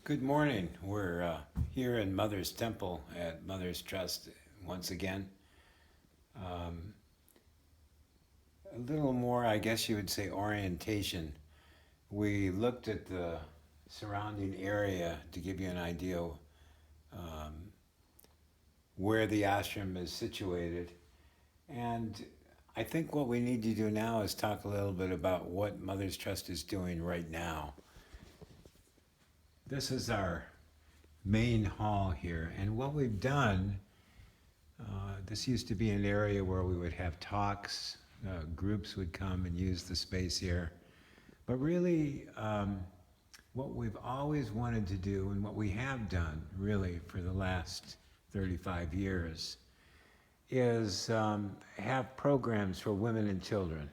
Good morning. We're here in Mother's Temple at Mother's Trust once again. Um, a little more, I guess you would say, orientation. We looked at the surrounding area to give you an idea um, where the ashram is situated. And I think what we need to do now is talk a little bit about what Mother's Trust is doing right now. This is our main hall here, and what we've done, this used to be an area where we would have talks, groups would come and use the space here, but really what we've always wanted to do and what we have done really for the last 35 years is have programs for women and children.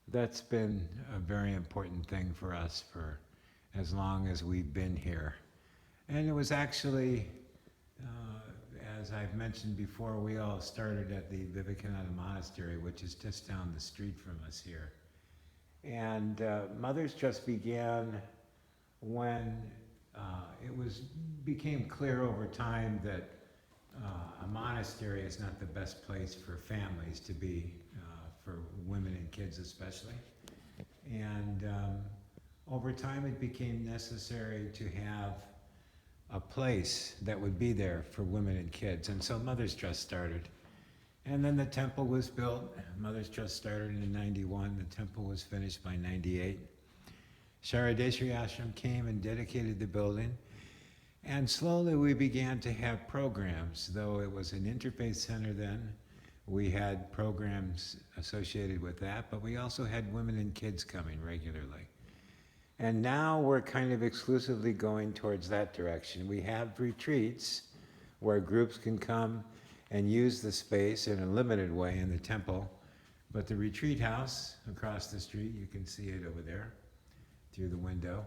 That's been a very important thing for us for as long as we've been here. And it was actually, as I've mentioned before, we all started at the Vivekananda Monastery, which is just down the street from us here. And Mother's Trust began when became clear over time that a monastery is not the best place for families to be, for women and kids especially. And over time it became necessary to have a place that would be there for women and kids. And so Mother's Trust started. And then the temple was built. Mother's Trust started in 91. The temple was finished by 98. Sharadeshri Ashram came and dedicated the building. And slowly we began to have programs. Though it was an interfaith center then, we had programs associated with that, but we also had women and kids coming regularly. And now we're kind of exclusively going towards that direction. We have retreats where groups can come and use the space in a limited way in the temple. But the retreat house across the street, you can see it over there through the window.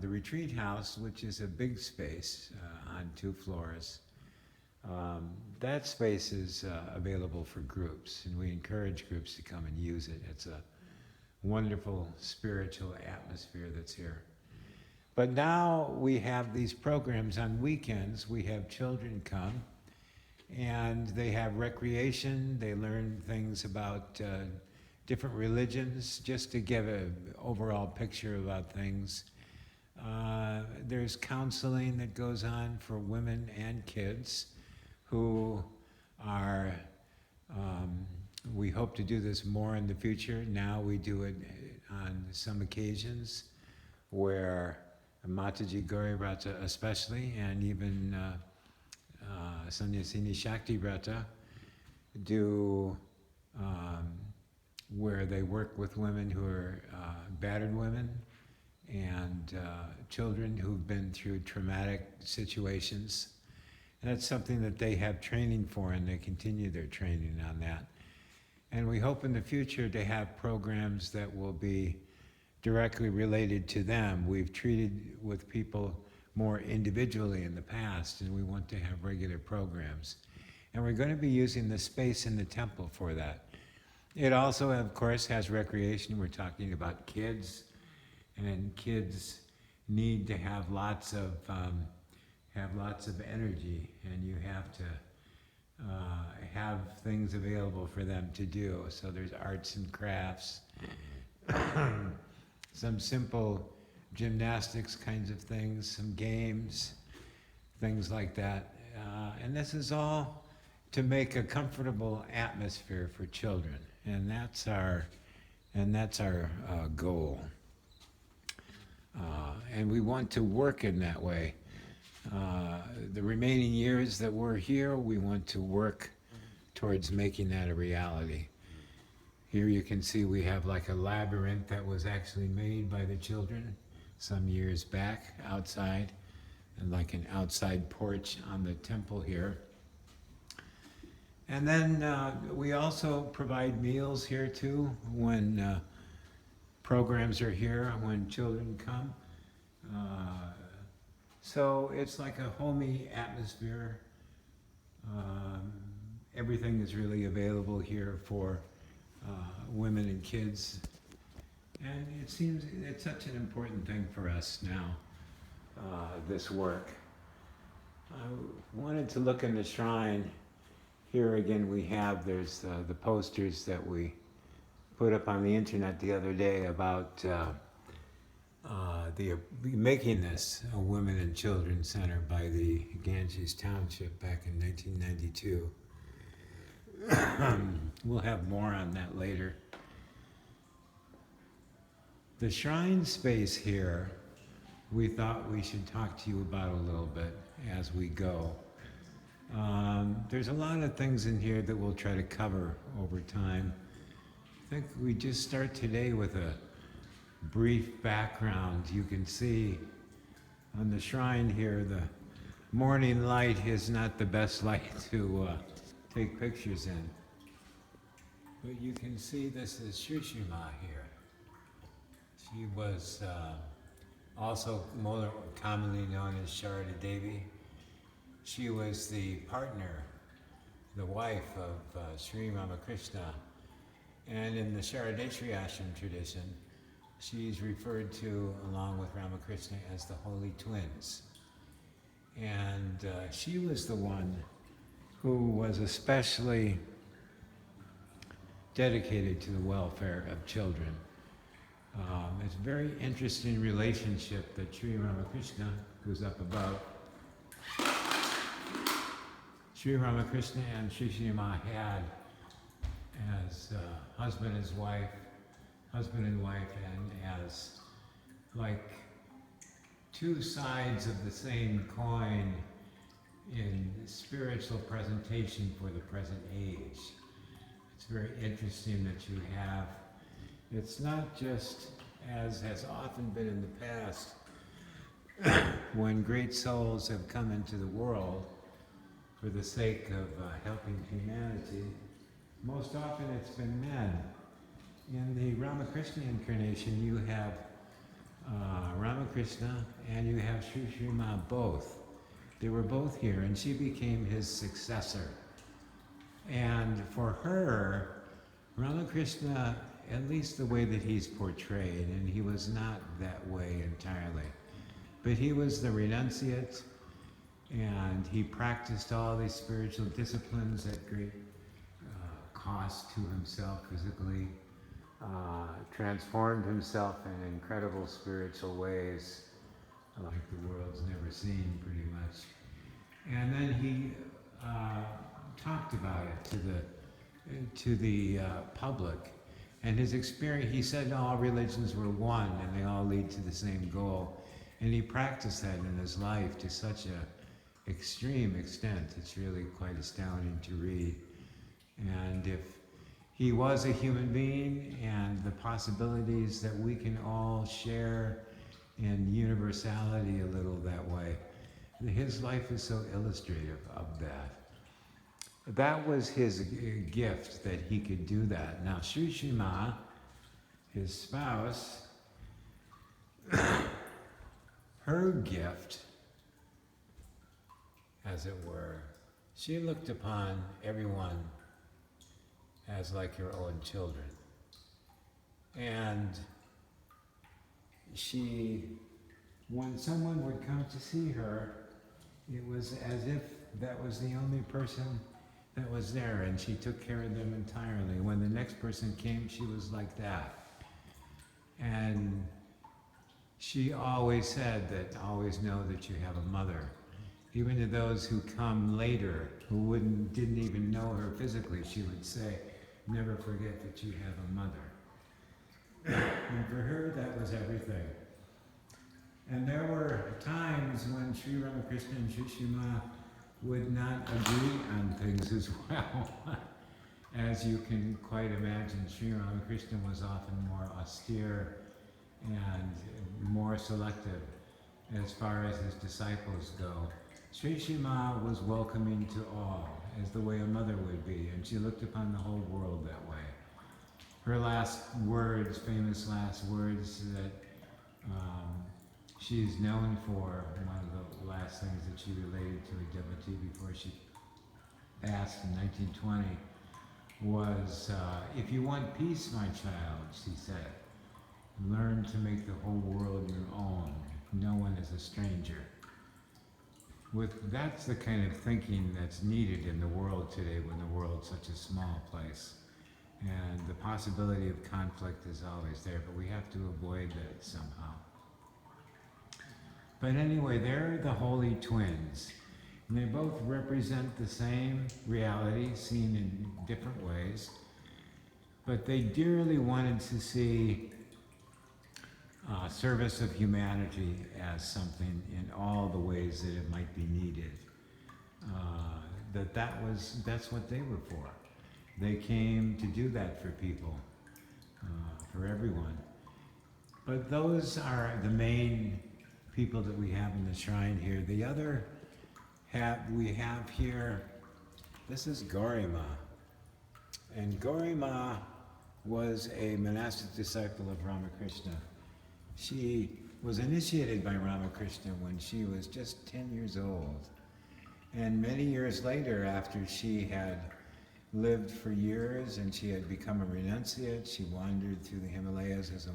The retreat house, which is a big space on 2 floors, that space is available for groups, and we encourage groups to come and use it. It's a wonderful spiritual atmosphere that's here. But now we have these programs on weekends. We have children come and they have recreation. They learn things about different religions, just to give an overall picture about things. There's counseling that goes on for women and kids who are we hope to do this more in the future. Now we do it on some occasions where Mataji Gauri Brata especially, and even Sanyasini Shakti Brata do where they work with women who are battered women and children who've been through traumatic situations. And that's something that they have training for, and they continue their training on that. And we hope in the future to have programs that will be directly related to them. We've treated with people more individually in the past, and we want to have regular programs. And we're going to be using the space in the temple for that. It also, of course, has recreation. We're talking about kids, and kids need to have lots of energy, and you have to have things available for them to do. So there's arts and crafts, some simple gymnastics kinds of things, some games, things like that. And this is all to make a comfortable atmosphere for children. And that's our goal. And we want to work in that way. The remaining years that we're here, we want to work towards making that a reality. Here you can see we have like a labyrinth that was actually made by the children some years back outside, and like an outside porch on the temple here. And then we also provide meals here too when programs are here, when children come. So it's like a homey atmosphere. Everything is really available here for women and kids. And it seems it's such an important thing for us now. this work. I wanted to look in the shrine. Here again we have, there's the posters that we put up on the internet the other day about the making this a women and children center by the Ganges Township back in 1992. We'll have more on that later. The shrine space here, we thought we should talk to you about a little bit as we go. There's a lot of things in here that we'll try to cover over time. I think we just start today with a brief background. You can see on the shrine here, the morning light is not the best light to take pictures in. But you can see this is Ma here. She was also more commonly known as Sharada Devi. She was the partner, the wife of Sri Ramakrishna. And in the Sharadeshri Ashram tradition, she's referred to, along with Ramakrishna, as the Holy Twins. And she was the one who was especially dedicated to the welfare of children. It's a very interesting relationship that Sri Ramakrishna, who's up above, Sri Ramakrishna and Sri Ma had as husband and wife, and as like two sides of the same coin in spiritual presentation for the present age. It's very interesting that you have, it's not just, as has often been in the past, when great souls have come into the world for the sake of helping humanity, most often it's been men. In the Ramakrishna incarnation, you have Ramakrishna and you have Sri Ma both. They were both here, and she became his successor. And for her, Ramakrishna, at least the way that he's portrayed, and he was not that way entirely, but he was the renunciate, and he practiced all these spiritual disciplines at great cost to himself physically, transformed himself in incredible spiritual ways like the world's never seen, pretty much. And then he talked about it to the public. And his experience, he said all religions were one and they all lead to the same goal. And he practiced that in his life to such an extreme extent. It's really quite astounding to read. And if he was a human being, and the possibilities that we can all share in universality a little that way, his life is so illustrative of that. That was his gift, that he could do that. Now, Sri Ma, his spouse, her gift, as it were, she looked upon everyone as like her own children. And she, when someone would come to see her, it was as if that was the only person that was there, and she took care of them entirely. When the next person came, she was like that. And she always said that, always know that you have a mother. Even to those who come later, who didn't even know her physically, she would say, never forget that you have a mother. And for her, that was everything. And there were times when Sri Ramakrishna and Sri Ma would not agree on things as well. As you can quite imagine, Sri Ramakrishna was often more austere and more selective as far as his disciples go. Sri Ma was welcoming to all, as the way a mother would be, and she looked upon the whole world that way. Her last words, famous last words that she's known for, one of the last things that she related to a devotee before she passed in 1920, was, if you want peace, my child, she said, learn to make the whole world your own. no one is a stranger. That's the kind of thinking that's needed in the world today when the world's such a small place. And the possibility of conflict is always there, but we have to avoid that somehow. But anyway, they're the holy twins. And they both represent the same reality, seen in different ways. But they dearly wanted to see service of humanity as something in all the ways that it might be needed. That's what they were for. They came to do that for people, for everyone. But those are the main people that we have in the shrine here. The other we have here, this is Gauri Ma. And Gauri Ma was a monastic disciple of Ramakrishna. She was initiated by Ramakrishna when she was just 10 years old. And many years later, after she had lived for years and she had become a renunciate, she wandered through the Himalayas as a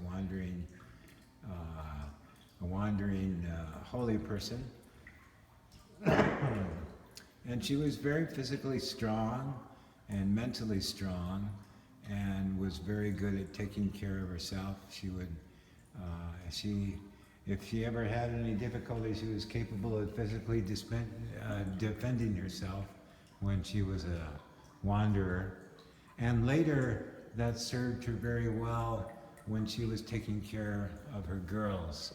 wandering holy person. And she was very physically strong and mentally strong and was very good at taking care of herself. She would, if she ever had any difficulty, she was capable of physically defending herself when she was a wanderer. And later, that served her very well when she was taking care of her girls.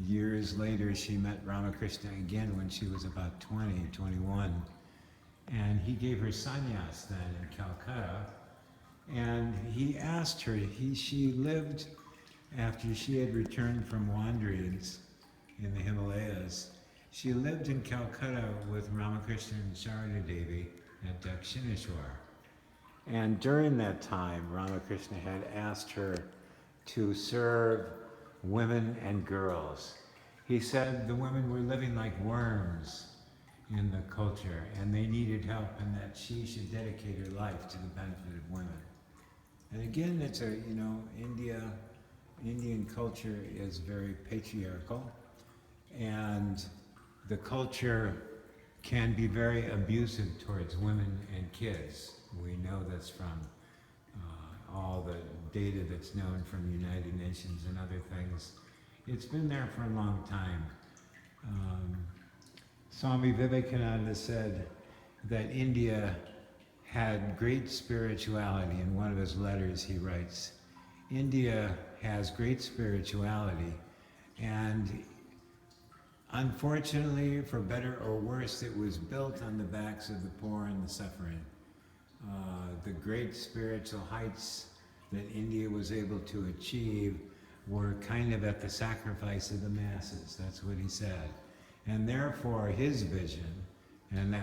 Years later, she met Ramakrishna again when she was about 20, 21. And he gave her sannyas then in Calcutta. And he asked her, she lived, after she had returned from wanderings in the Himalayas, she lived in Calcutta with Ramakrishna and Sharada Devi at Dakshineshwar. And during that time, Ramakrishna had asked her to serve women and girls. He said the women were living like worms in the culture and they needed help, and that she should dedicate her life to the benefit of women. And again, it's Indian culture is very patriarchal, and the culture can be very abusive towards women and kids. We know this from all the data that's known from the United Nations and other things. It's been there for a long time. Swami Vivekananda said that India had great spirituality. In one of his letters he writes, India has great spirituality, and unfortunately, for better or worse, it was built on the backs of the poor and the suffering. The great spiritual heights that India was able to achieve were kind of at the sacrifice of the masses. That's what he said. And therefore his vision, and that